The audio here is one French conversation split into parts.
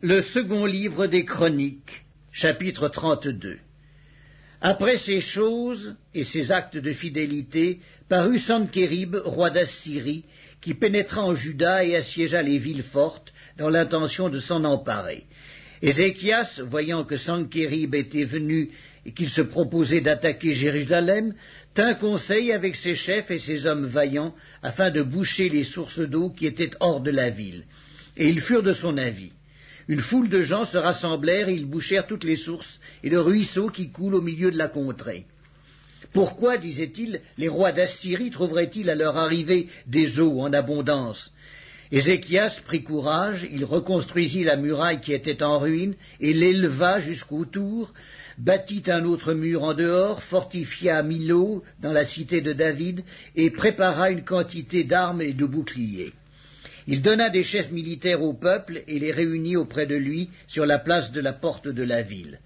Le second livre des Chroniques, chapitre 32. Après ces choses et ces actes de fidélité, parut Sankérib, roi d'Assyrie, qui pénétra en Juda et assiégea les villes fortes, dans l'intention de s'en emparer. Ézéchias, voyant que Sankérib était venu et qu'il se proposait d'attaquer Jérusalem, tint conseil avec ses chefs et ses hommes vaillants, afin de boucher les sources d'eau qui étaient hors de la ville. Et ils furent de son avis. Une foule de gens se rassemblèrent et ils bouchèrent toutes les sources et le ruisseau qui coule au milieu de la contrée. Pourquoi, disait-il, les rois d'Assyrie trouveraient-ils à leur arrivée des eaux en abondance? Ézéchias prit courage, il reconstruisit la muraille qui était en ruine et l'éleva jusqu'au tour, bâtit un autre mur en dehors, fortifia Milo dans la cité de David et prépara une quantité d'armes et de boucliers. Il donna des chefs militaires au peuple et les réunit auprès de lui sur la place de la porte de la ville.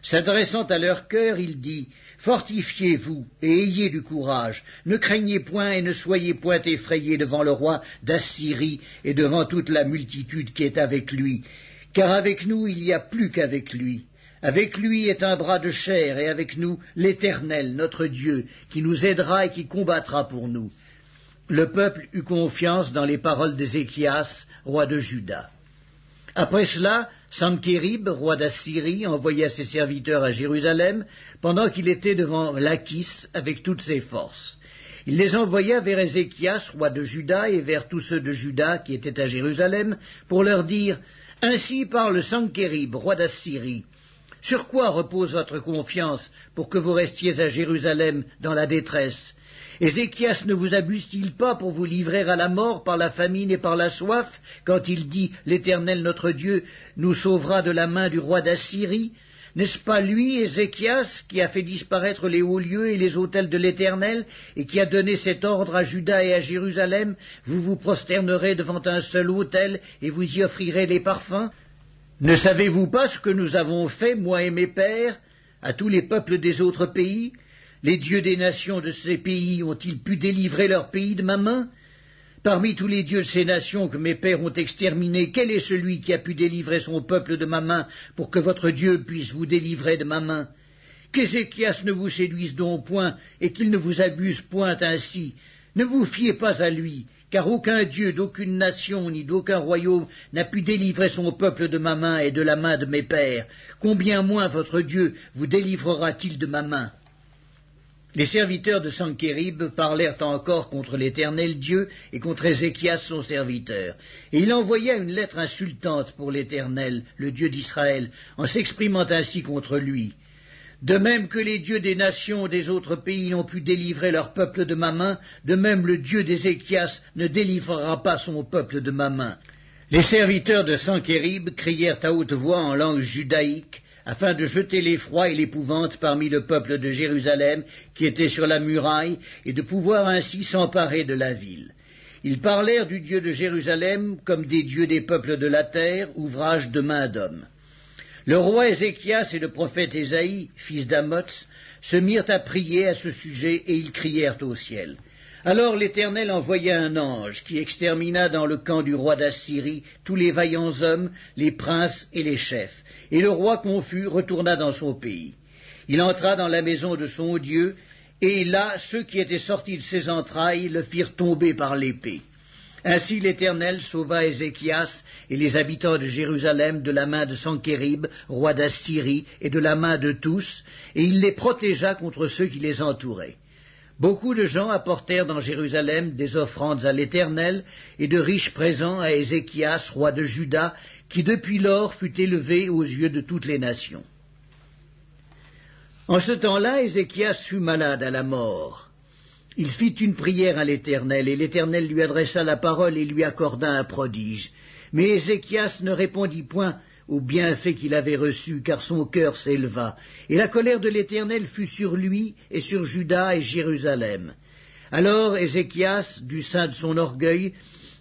S'adressant à leur cœur, il dit « Fortifiez-vous et ayez du courage, ne craignez point et ne soyez point effrayés devant le roi d'Assyrie et devant toute la multitude qui est avec lui, car avec nous il n'y a plus qu'avec lui. Avec lui est un bras de chair et avec nous l'Éternel, notre Dieu, qui nous aidera et qui combattra pour nous. » Le peuple eut confiance dans les paroles d'Ézéchias, roi de Juda. Après cela, Sankérib, roi d'Assyrie, envoya ses serviteurs à Jérusalem, pendant qu'il était devant Lachis avec toutes ses forces. Il les envoya vers Ézéchias, roi de Juda, et vers tous ceux de Juda qui étaient à Jérusalem, pour leur dire « Ainsi parle Sankérib, roi d'Assyrie. Sur quoi repose votre confiance pour que vous restiez à Jérusalem dans la détresse ? Ézéchias ne vous abuse-t-il pas pour vous livrer à la mort par la famine et par la soif, quand il dit « L'Éternel notre Dieu nous sauvera de la main du roi d'Assyrie » N'est-ce pas lui, Ézéchias, qui a fait disparaître les hauts lieux et les autels de l'Éternel, et qui a donné cet ordre à Juda et à Jérusalem? Vous vous prosternerez devant un seul autel, et vous y offrirez les parfums? Ne savez-vous pas ce que nous avons fait, moi et mes pères, à tous les peuples des autres pays? Les dieux des nations de ces pays ont-ils pu délivrer leur pays de ma main? Parmi tous les dieux de ces nations que mes pères ont exterminés, quel est celui qui a pu délivrer son peuple de ma main pour que votre Dieu puisse vous délivrer de ma main? Qu'Ézéchias ne vous séduise donc point et qu'il ne vous abuse point ainsi. Ne vous fiez pas à lui, car aucun dieu d'aucune nation ni d'aucun royaume n'a pu délivrer son peuple de ma main et de la main de mes pères. Combien moins votre Dieu vous délivrera-t-il de ma main? Les serviteurs de Sankérib parlèrent encore contre l'Éternel Dieu et contre Ézéchias son serviteur. Et il envoya une lettre insultante pour l'Éternel, le Dieu d'Israël, en s'exprimant ainsi contre lui. De même que les dieux des nations des autres pays n'ont pu délivrer leur peuple de ma main, de même le Dieu d'Ézéchias ne délivrera pas son peuple de ma main. Les serviteurs de Sankérib crièrent à haute voix en langue judaïque, afin de jeter l'effroi et l'épouvante parmi le peuple de Jérusalem qui était sur la muraille, et de pouvoir ainsi s'emparer de la ville. Ils parlèrent du Dieu de Jérusalem comme des dieux des peuples de la terre, ouvrage de main d'homme. Le roi Ézéchias et le prophète Ésaïe, fils d'Amoz, se mirent à prier à ce sujet, et ils crièrent au ciel. Alors l'Éternel envoya un ange qui extermina dans le camp du roi d'Assyrie tous les vaillants hommes, les princes et les chefs, et le roi confus retourna dans son pays. Il entra dans la maison de son Dieu, et là ceux qui étaient sortis de ses entrailles le firent tomber par l'épée. Ainsi l'Éternel sauva Ézéchias et les habitants de Jérusalem de la main de Sankérib, roi d'Assyrie, et de la main de tous, et il les protégea contre ceux qui les entouraient. Beaucoup de gens apportèrent dans Jérusalem des offrandes à l'Éternel et de riches présents à Ézéchias, roi de Juda, qui depuis lors fut élevé aux yeux de toutes les nations. En ce temps-là, Ézéchias fut malade à la mort. Il fit une prière à l'Éternel, et l'Éternel lui adressa la parole et lui accorda un prodige. Mais Ézéchias ne répondit point au bienfait qu'il avait reçu, car son cœur s'éleva, et la colère de l'Éternel fut sur lui et sur Juda et Jérusalem. Alors Ézéchias, du sein de son orgueil,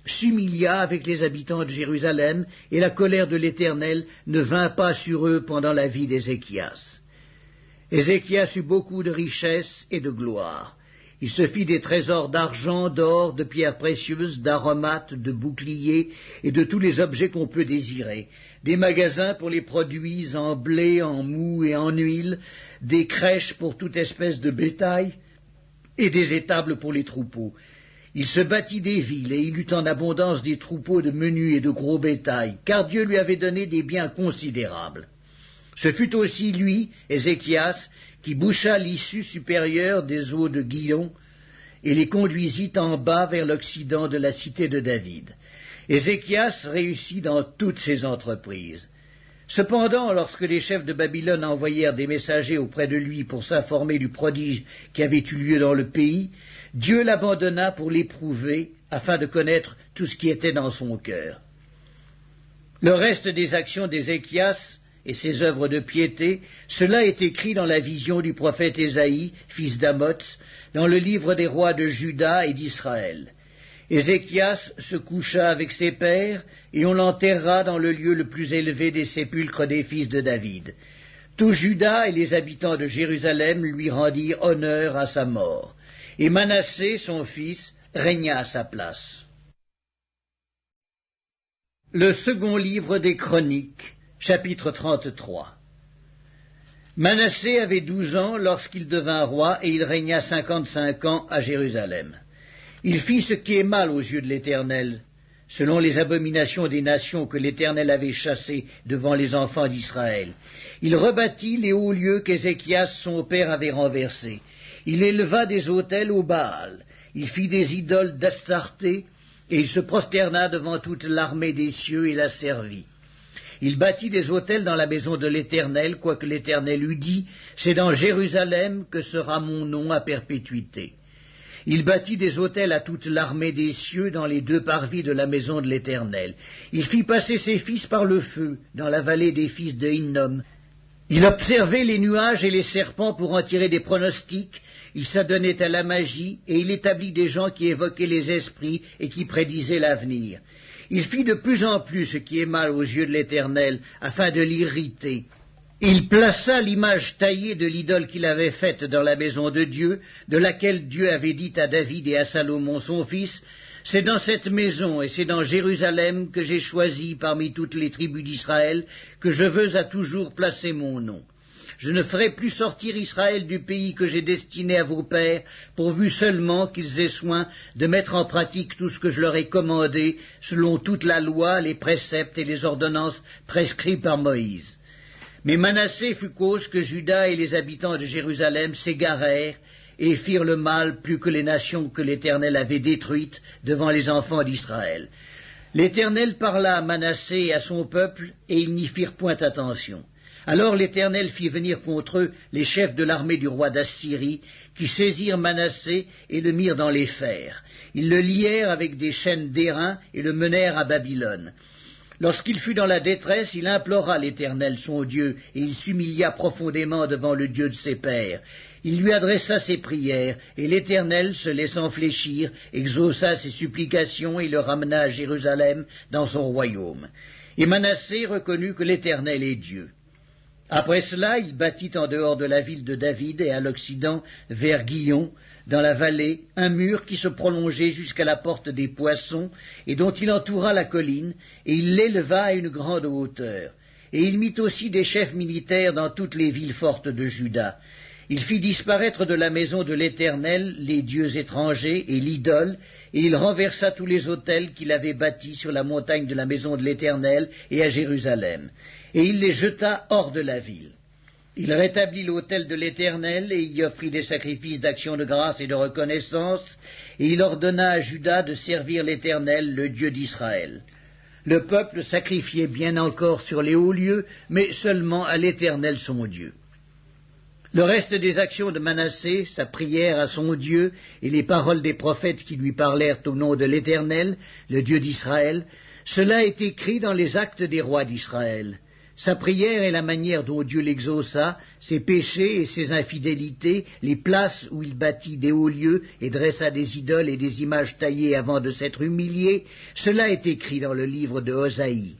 s'humilia avec les habitants de Jérusalem, et la colère de l'Éternel ne vint pas sur eux pendant la vie d'Ézéchias. Ézéchias eut beaucoup de richesses et de gloire. Il se fit des trésors d'argent, d'or, de pierres précieuses, d'aromates, de boucliers et de tous les objets qu'on peut désirer, des magasins pour les produits en blé, en mou et en huile, des crèches pour toute espèce de bétail et des étables pour les troupeaux. Il se bâtit des villes et il eut en abondance des troupeaux de menu et de gros bétail, car Dieu lui avait donné des biens considérables. Ce fut aussi lui, Ézéchias, qui boucha l'issue supérieure des eaux de Gihon et les conduisit en bas vers l'occident de la cité de David. Ézéchias réussit dans toutes ses entreprises. Cependant, lorsque les chefs de Babylone envoyèrent des messagers auprès de lui pour s'informer du prodige qui avait eu lieu dans le pays, Dieu l'abandonna pour l'éprouver, afin de connaître tout ce qui était dans son cœur. Le reste des actions d'Ézéchias et ses œuvres de piété, cela est écrit dans la vision du prophète Ésaïe, fils d'Amoz, dans le livre des rois de Juda et d'Israël. Ézéchias se coucha avec ses pères, et on l'enterra dans le lieu le plus élevé des sépulcres des fils de David. Tout Juda et les habitants de Jérusalem lui rendirent honneur à sa mort, et Manassé, son fils, régna à sa place. Le second livre des Chroniques, chapitre 33. Manassé avait 12 ans lorsqu'il devint roi, et il régna 55 ans à Jérusalem. Il fit ce qui est mal aux yeux de l'Éternel, selon les abominations des nations que l'Éternel avait chassées devant les enfants d'Israël. Il rebâtit les hauts lieux qu'Ézéchias son père avait renversés. Il éleva des autels au Baal. Il fit des idoles d'Astarté, et il se prosterna devant toute l'armée des cieux et la servit. Il bâtit des autels dans la maison de l'Éternel, quoique l'Éternel eût dit, « C'est dans Jérusalem que sera mon nom à perpétuité. » Il bâtit des autels à toute l'armée des cieux dans les 2 parvis de la maison de l'Éternel. Il fit passer ses fils par le feu dans la vallée des fils de Hinnom. Il observait les nuages et les serpents pour en tirer des pronostics. Il s'adonnait à la magie et il établit des gens qui évoquaient les esprits et qui prédisaient l'avenir. Il fit de plus en plus ce qui est mal aux yeux de l'Éternel, afin de l'irriter. Il plaça l'image taillée de l'idole qu'il avait faite dans la maison de Dieu, de laquelle Dieu avait dit à David et à Salomon son fils, « C'est dans cette maison et c'est dans Jérusalem que j'ai choisi parmi toutes les tribus d'Israël que je veux à toujours placer mon nom. Je ne ferai plus sortir Israël du pays que j'ai destiné à vos pères, pourvu seulement qu'ils aient soin de mettre en pratique tout ce que je leur ai commandé, selon toute la loi, les préceptes et les ordonnances prescrits par Moïse. » Mais Manassé fut cause que Juda et les habitants de Jérusalem s'égarèrent et firent le mal plus que les nations que l'Éternel avait détruites devant les enfants d'Israël. L'Éternel parla à Manassé et à son peuple, et ils n'y firent point attention. Alors l'Éternel fit venir contre eux les chefs de l'armée du roi d'Assyrie, qui saisirent Manassé et le mirent dans les fers. Ils le lièrent avec des chaînes d'airain et le menèrent à Babylone. Lorsqu'il fut dans la détresse, il implora l'Éternel son Dieu, et il s'humilia profondément devant le Dieu de ses pères. Il lui adressa ses prières, et l'Éternel, se laissant fléchir, exauça ses supplications et le ramena à Jérusalem dans son royaume. Et Manassé reconnut que l'Éternel est Dieu. Après cela, il bâtit en dehors de la ville de David et à l'occident, vers Gihon, dans la vallée, un mur qui se prolongeait jusqu'à la porte des Poissons, et dont il entoura la colline, et il l'éleva à une grande hauteur. Et il mit aussi des chefs militaires dans toutes les villes fortes de Juda. Il fit disparaître de la maison de l'Éternel les dieux étrangers et l'idole, et il renversa tous les autels qu'il avait bâtis sur la montagne de la maison de l'Éternel et à Jérusalem, et il les jeta hors de la ville. Il rétablit l'autel de l'Éternel, et y offrit des sacrifices d'action de grâce et de reconnaissance, et il ordonna à Juda de servir l'Éternel, le Dieu d'Israël. Le peuple sacrifiait bien encore sur les hauts lieux, mais seulement à l'Éternel son Dieu. Le reste des actions de Manassé, sa prière à son Dieu, et les paroles des prophètes qui lui parlèrent au nom de l'Éternel, le Dieu d'Israël, cela est écrit dans les actes des rois d'Israël. Sa prière et la manière dont Dieu l'exauça, ses péchés et ses infidélités, les places où il bâtit des hauts lieux et dressa des idoles et des images taillées avant de s'être humilié, cela est écrit dans le livre de Osaïe.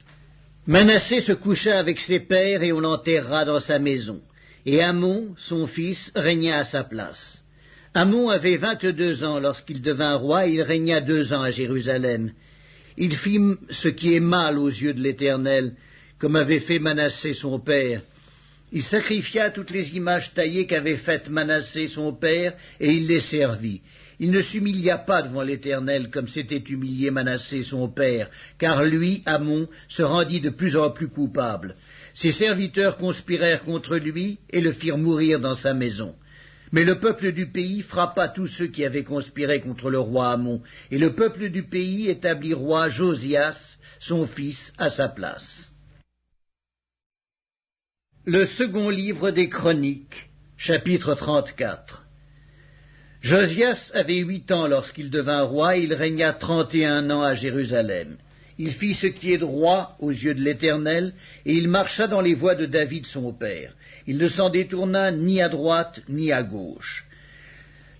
Manassé se coucha avec ses pères et on l'enterra dans sa maison, et Amon, son fils, régna à sa place. Amon avait 22 ans lorsqu'il devint roi, et il régna 2 ans à Jérusalem. Il fit ce qui est mal aux yeux de l'Éternel, comme avait fait Manassé son père. Il sacrifia toutes les images taillées qu'avait faites Manassé son père, et il les servit. Il ne s'humilia pas devant l'Éternel comme s'était humilié Manassé son père, car lui, Amon, se rendit de plus en plus coupable. Ses serviteurs conspirèrent contre lui et le firent mourir dans sa maison. Mais le peuple du pays frappa tous ceux qui avaient conspiré contre le roi Amon, et le peuple du pays établit roi Josias, son fils, à sa place. Le second livre des Chroniques, chapitre 34. Josias avait 8 ans lorsqu'il devint roi, et il régna 31 ans à Jérusalem. Il fit ce qui est droit aux yeux de l'Éternel, et il marcha dans les voies de David son père. Il ne s'en détourna ni à droite ni à gauche.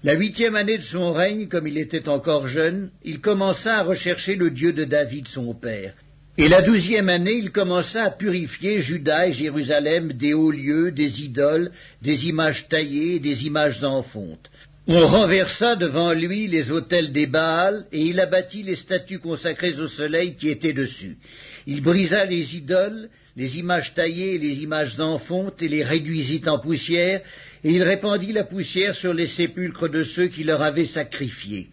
La 8e année de son règne, comme il était encore jeune, il commença à rechercher le Dieu de David son père. Et la 12e année, il commença à purifier Juda et Jérusalem des hauts lieux, des idoles, des images taillées et des images en fonte. On renversa devant lui les autels des Baals, et il abattit les statues consacrées au soleil qui étaient dessus. Il brisa les idoles, les images taillées et les images en fonte, et les réduisit en poussière, et il répandit la poussière sur les sépulcres de ceux qui leur avaient sacrifié.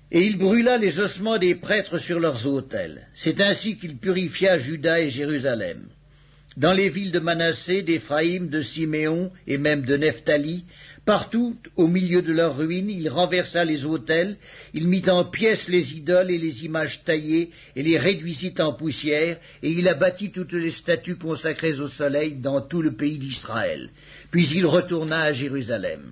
Et il brûla les ossements des prêtres sur leurs autels. C'est ainsi qu'il purifia Juda et Jérusalem. Dans les villes de Manassé, d'Éphraïm, de Siméon et même de Nephtali, partout, au milieu de leurs ruines, il renversa les autels, il mit en pièces les idoles et les images taillées, et les réduisit en poussière, et il abattit toutes les statues consacrées au soleil dans tout le pays d'Israël. Puis il retourna à Jérusalem.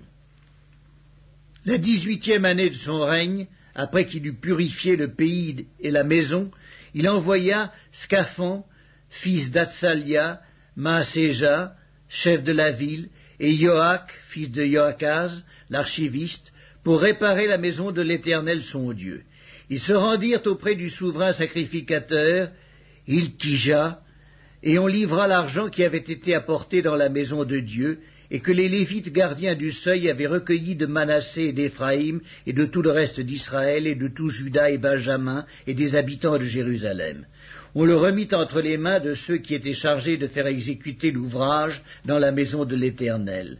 La 18e année de son règne, après qu'il eut purifié le pays et la maison, il envoya Scaphon, fils d'Atsalia, Maaséja, chef de la ville, et Joach, fils de Joachaz, l'archiviste, pour réparer la maison de l'Éternel son Dieu. Ils se rendirent auprès du souverain sacrificateur, Hilkija, et on livra l'argent qui avait été apporté dans la maison de Dieu, et que les Lévites gardiens du seuil avaient recueilli de Manassé et d'Éphraïm, et de tout le reste d'Israël, et de tout Juda et Benjamin, et des habitants de Jérusalem. On le remit entre les mains de ceux qui étaient chargés de faire exécuter l'ouvrage dans la maison de l'Éternel.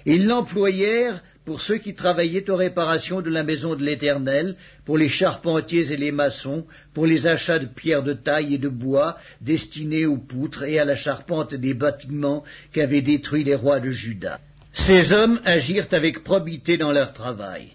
Ils l'employèrent pour ceux qui travaillaient aux réparations de la maison de l'Éternel, pour les charpentiers et les maçons, pour les achats de pierres de taille et de bois destinés aux poutres et à la charpente des bâtiments qu'avaient détruits les rois de Juda. Ces hommes agirent avec probité dans leur travail.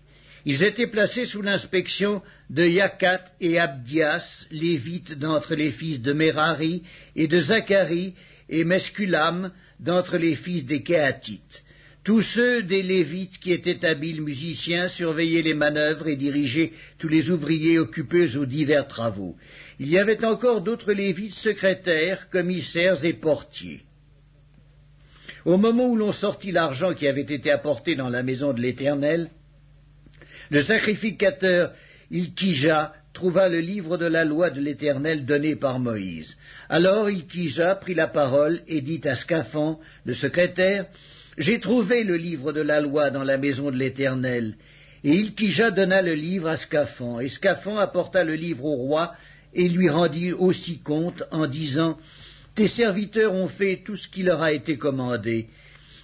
Ils étaient placés sous l'inspection de Yakat et Abdias, lévites d'entre les fils de Merari, et de Zacharie et Mesculam d'entre les fils des Kéatites. Tous ceux des Lévites qui étaient habiles musiciens surveillaient les manœuvres et dirigeaient tous les ouvriers occupés aux divers travaux. Il y avait encore d'autres Lévites secrétaires, commissaires et portiers. Au moment où l'on sortit l'argent qui avait été apporté dans la maison de l'Éternel, le sacrificateur Hilkija trouva le livre de la loi de l'Éternel donné par Moïse. Alors Hilkija prit la parole et dit à Scaphon, le secrétaire, « J'ai trouvé le livre de la loi dans la maison de l'Éternel. » Et Hilkija donna le livre à Scaphon, et Scaphon apporta le livre au roi et lui rendit aussi compte en disant, « Tes serviteurs ont fait tout ce qui leur a été commandé.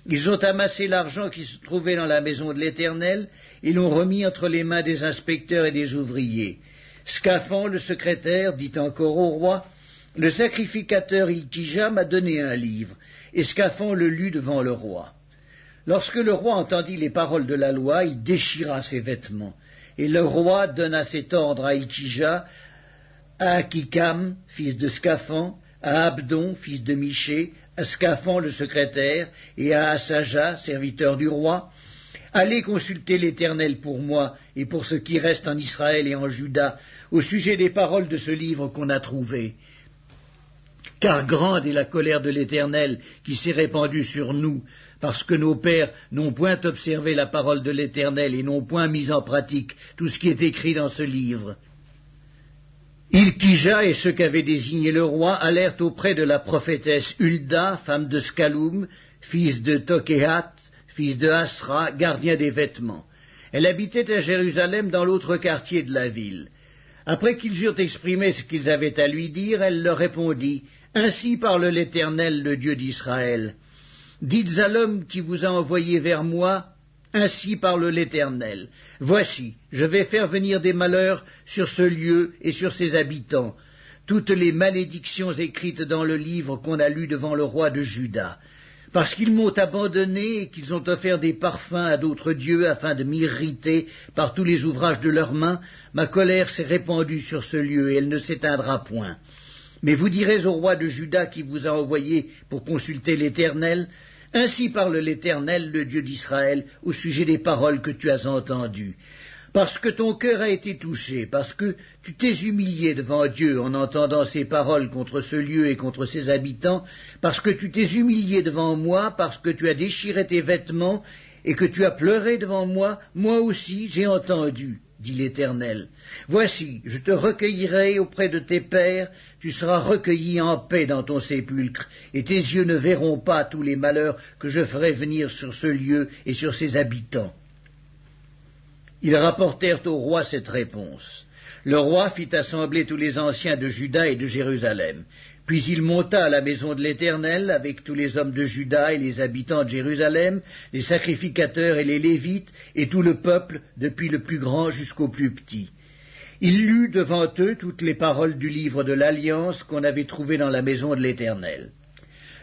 Ils ont amassé l'argent qui se trouvait dans la maison de l'Éternel et l'ont remis entre les mains des inspecteurs et des ouvriers. » Scaphon, le secrétaire, dit encore au roi, « Le sacrificateur Hilkija m'a donné un livre. » Et Scaphon le lut devant le roi. Lorsque le roi entendit les paroles de la loi, il déchira ses vêtements. Et le roi donna cet ordre à Hilkija, à Akikam, fils de Scaphon, à Abdon, fils de Miché, à Scaphon le secrétaire, et à Asaja, serviteur du roi, « Allez consulter l'Éternel pour moi et pour ce qui reste en Israël et en Juda, au sujet des paroles de ce livre qu'on a trouvé. Car grande est la colère de l'Éternel qui s'est répandue sur nous, parce que nos pères n'ont point observé la parole de l'Éternel et n'ont point mis en pratique tout ce qui est écrit dans ce livre. » Hilkija et ceux qu'avait désigné le roi allèrent auprès de la prophétesse Hulda, femme de Scaloum, fils de Tokéhat, fils de Asra, gardien des vêtements. Elle habitait à Jérusalem dans l'autre quartier de la ville. Après qu'ils eurent exprimé ce qu'ils avaient à lui dire, elle leur répondit, « Ainsi parle l'Éternel, le Dieu d'Israël. Dites à l'homme qui vous a envoyé vers moi, ainsi parle l'Éternel. Voici, je vais faire venir des malheurs sur ce lieu et sur ses habitants, toutes les malédictions écrites dans le livre qu'on a lu devant le roi de Juda. Parce qu'ils m'ont abandonné et qu'ils ont offert des parfums à d'autres dieux afin de m'irriter par tous les ouvrages de leurs mains, ma colère s'est répandue sur ce lieu et elle ne s'éteindra point. Mais vous direz au roi de Juda qui vous a envoyé pour consulter l'Éternel, ainsi parle l'Éternel, le Dieu d'Israël, au sujet des paroles que tu as entendues. Parce que ton cœur a été touché, parce que tu t'es humilié devant Dieu en entendant ces paroles contre ce lieu et contre ses habitants, parce que tu t'es humilié devant moi, parce que tu as déchiré tes vêtements et que tu as pleuré devant moi, moi aussi j'ai entendu, dit l'Éternel. Voici, je te recueillerai auprès de tes pères, tu seras recueilli en paix dans ton sépulcre, et tes yeux ne verront pas tous les malheurs que je ferai venir sur ce lieu et sur ses habitants. Ils rapportèrent au roi cette réponse. Le roi fit assembler tous les anciens de Juda et de Jérusalem. Puis il monta à la maison de l'Éternel avec tous les hommes de Juda et les habitants de Jérusalem, les sacrificateurs et les Lévites, et tout le peuple, depuis le plus grand jusqu'au plus petit. Il lut devant eux toutes les paroles du livre de l'Alliance qu'on avait trouvé dans la maison de l'Éternel.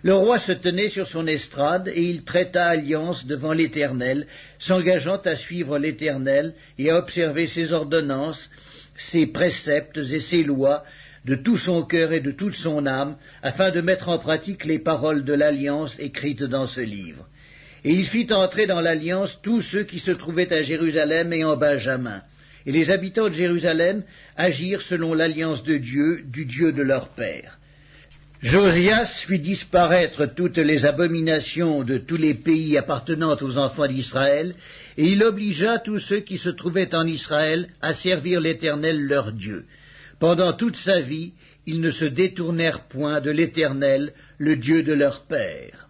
Le roi se tenait sur son estrade, et il traita alliance devant l'Éternel, s'engageant à suivre l'Éternel et à observer ses ordonnances, ses préceptes et ses lois, de tout son cœur et de toute son âme, afin de mettre en pratique les paroles de l'Alliance écrites dans ce livre. Et il fit entrer dans l'Alliance tous ceux qui se trouvaient à Jérusalem et en Benjamin. Et les habitants de Jérusalem agirent selon l'Alliance de Dieu, du Dieu de leur père. Josias fit disparaître toutes les abominations de tous les pays appartenant aux enfants d'Israël, et il obligea tous ceux qui se trouvaient en Israël à servir l'Éternel leur Dieu. Pendant toute sa vie, ils ne se détournèrent point de l'Éternel, le Dieu de leur père.